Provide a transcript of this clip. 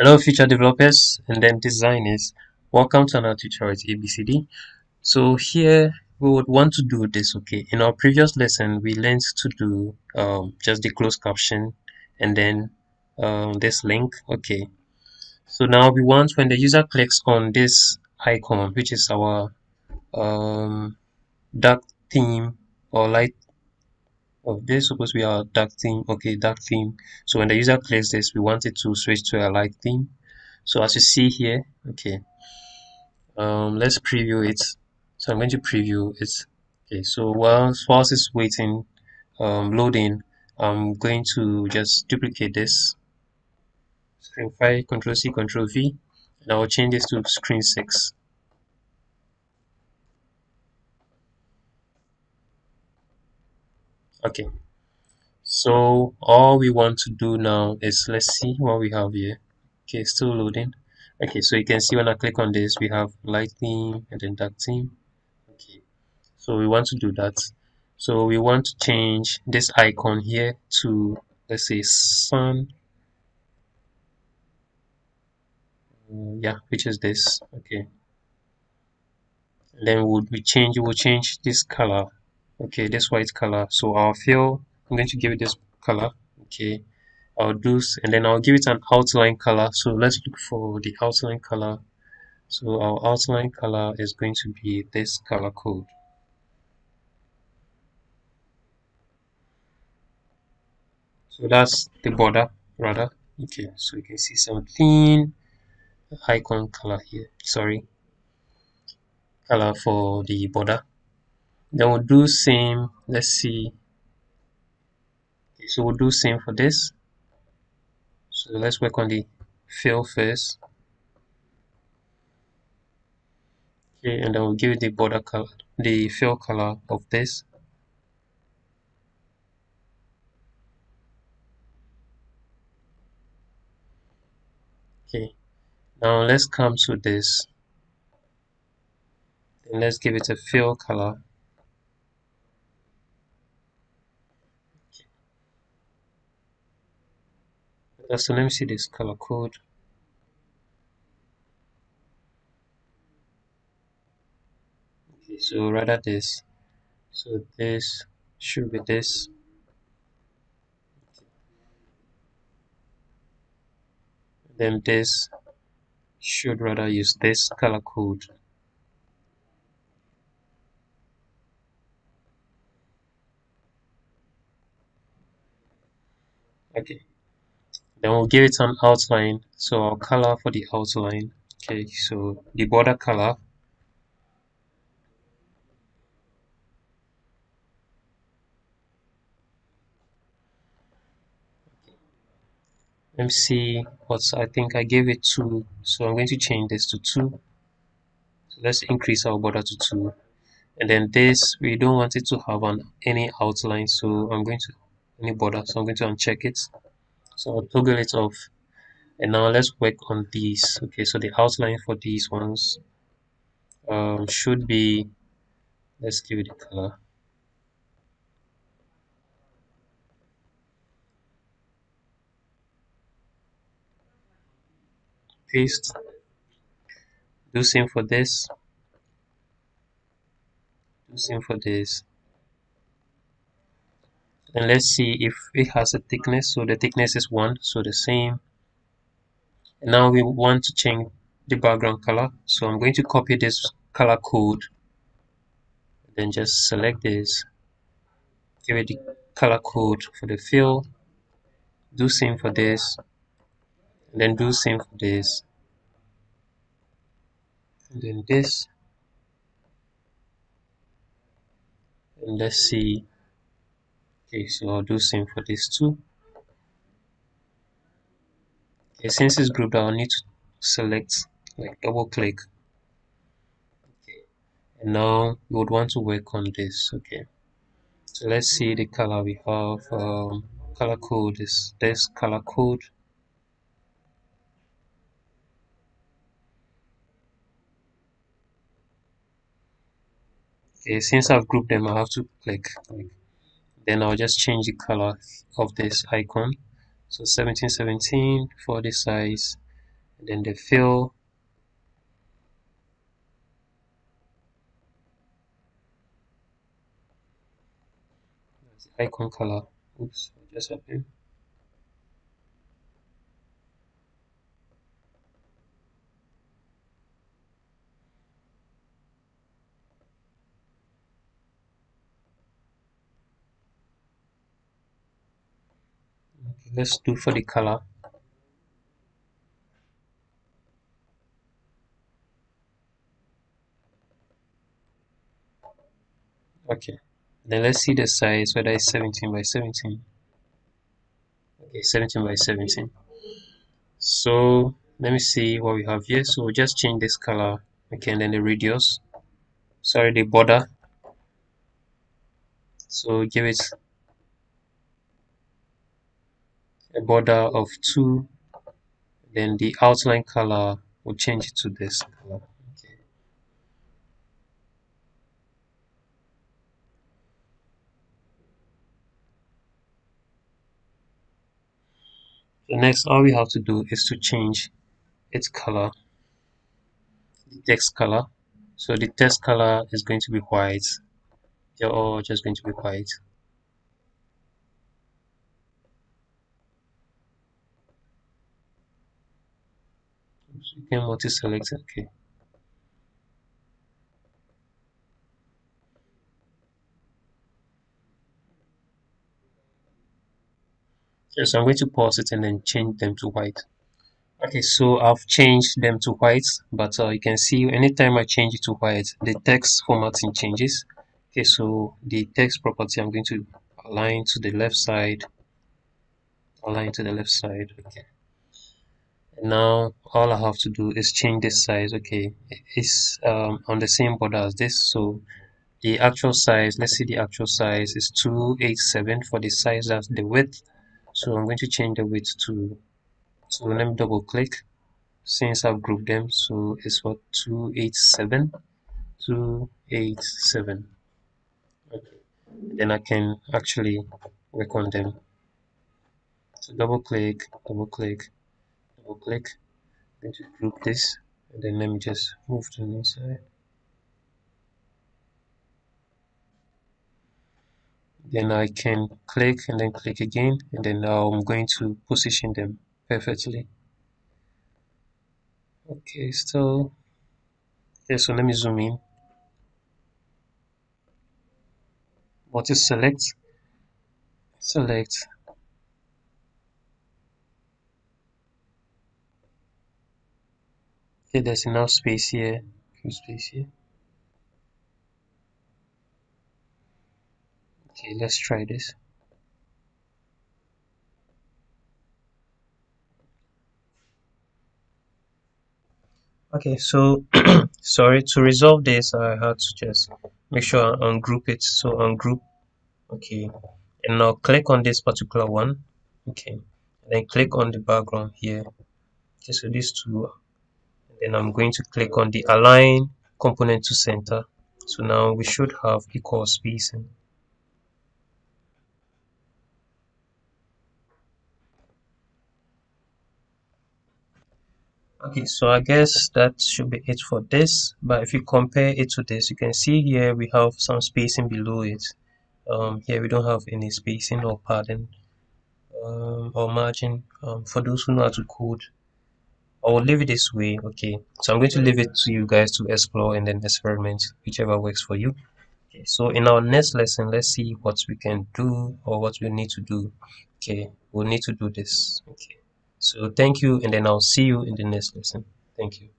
Hello, future developers and then designers. Welcome to another tutorial at ABCD. So here we would want to do this. Okay, in our previous lesson we learned to do just the closed caption and then this link. Okay, so now we want when the user clicks on this icon, which is our dark theme or light. Oh, this is supposed to be our dark theme. Okay, dark theme. So when the user clicks this, we want it to switch to a light theme. So as you see here, okay, let's preview it. So I'm going to preview it. Okay, so whilst it's waiting, loading, I'm going to just duplicate this screen 5, Control C, Control V, and I'll change this to screen 6. Okay, so all we want to do now is let's see what we have here. Okay, still loading. Okay, so you can see when I click on this, we have light theme and then dark theme. Okay, so we want to do that. So we want to change this icon here to, let's say, sun. Yeah, which is this. Okay, and then we'll change this color. Okay, this white color. So our fill, I'm going to give it this color. Okay, and then I'll give it an outline color. So let's look for the outline color. So our outline color is going to be this color code. So that's the border rather. Okay, so you can see something icon color here. Sorry, color for the border. Then we'll do same. Let's see. Okay, so we'll do same for this. So let's work on the fill first. Okay, and then we'll give it the border color, the fill color of this. Okay, now let's come to this. And let's give it a fill color. So let me see this color code. Okay, so rather this. So this should be this. Then this should rather use this color code. Okay, then we'll give it an outline. So our color for the outline. Okay, so the border color. Let me see what I think I gave it 2. So I'm going to change this to 2. So let's increase our border to 2. And then this, we don't want it to have any outline. So I'm going to any border. So I'm going to uncheck it. So I'll toggle it off. And now let's work on these. Okay, so the outline for these ones should be, let's give it a color. Paste. Do same for this. Do same for this. And let's see if it has a thickness. So the thickness is 1. So the same. And now we want to change the background color. So I'm going to copy this color code. Then just select this. Give it the color code for the fill. Do same for this. And then do same for this. And then this. And let's see. Okay, so I'll do same for this too. Okay, since it's grouped, I'll need to select, like double click. Okay, and now we would want to work on this. Okay, so let's see the color we have. Color code is this color code. Okay, since I've grouped them, I have to click. Then I'll just change the color of this icon. So 1717 for the size. and then the fill, icon color. Oops, what just happened? Okay, let's do for the color. Okay, then let's see the size, whether it's 17 by 17. Okay, 17 by 17. So let me see what we have here. So we'll just change this color. Okay, and then the radius, sorry, the border. So give it a border of 2. Then the outline color, we'll change it to this color. Okay. So next, all we have to do is to change its color, the text color. So the text color is going to be white. They're all just going to be white. So you can multi-select. Okay. Yeah, so I'm going to pause it and then change them to white. Okay, so I've changed them to white, but you can see anytime I change it to white, the text formatting changes. Okay, so the text property, I'm going to align to the left side, align to the left side. Okay. And now all I have to do is change this size. Okay, it's on the same border as this. So the actual size, let's see, the actual size is 287 for the size, that's the width. So I'm going to change the width to, so let me double click since I've grouped them. So it's what, 287, 287. Okay. Then I can actually work on them. So double click, double click, double click. Then to group this, and then let me just move to the inside. Then I can click and then click again, and then now I'm going to position them perfectly. Okay, so yeah, so let me zoom in. What is select? Select. Okay, there's enough space here. Few space here. Okay, let's try this. Okay, so sorry, to resolve this, I had to just make sure I ungroup it. So ungroup. Okay, and now click on this particular one. Okay, and then click on the background here. Okay, so these two, then I'm going to click on the align component to center. So now we should have equal spacing. Okay, so I guess that should be it for this. But if you compare it to this, you can see here we have some spacing below it. Here we don't have any spacing or padding or margin. For those who know how to code, I will leave it this way. Okay, so I'm going to leave it to you guys to explore and then experiment, whichever works for you. Okay, so in our next lesson, let's see what we can do or what we need to do. Okay, we'll need to do this. Okay, so thank you, and then I'll see you in the next lesson. Thank you.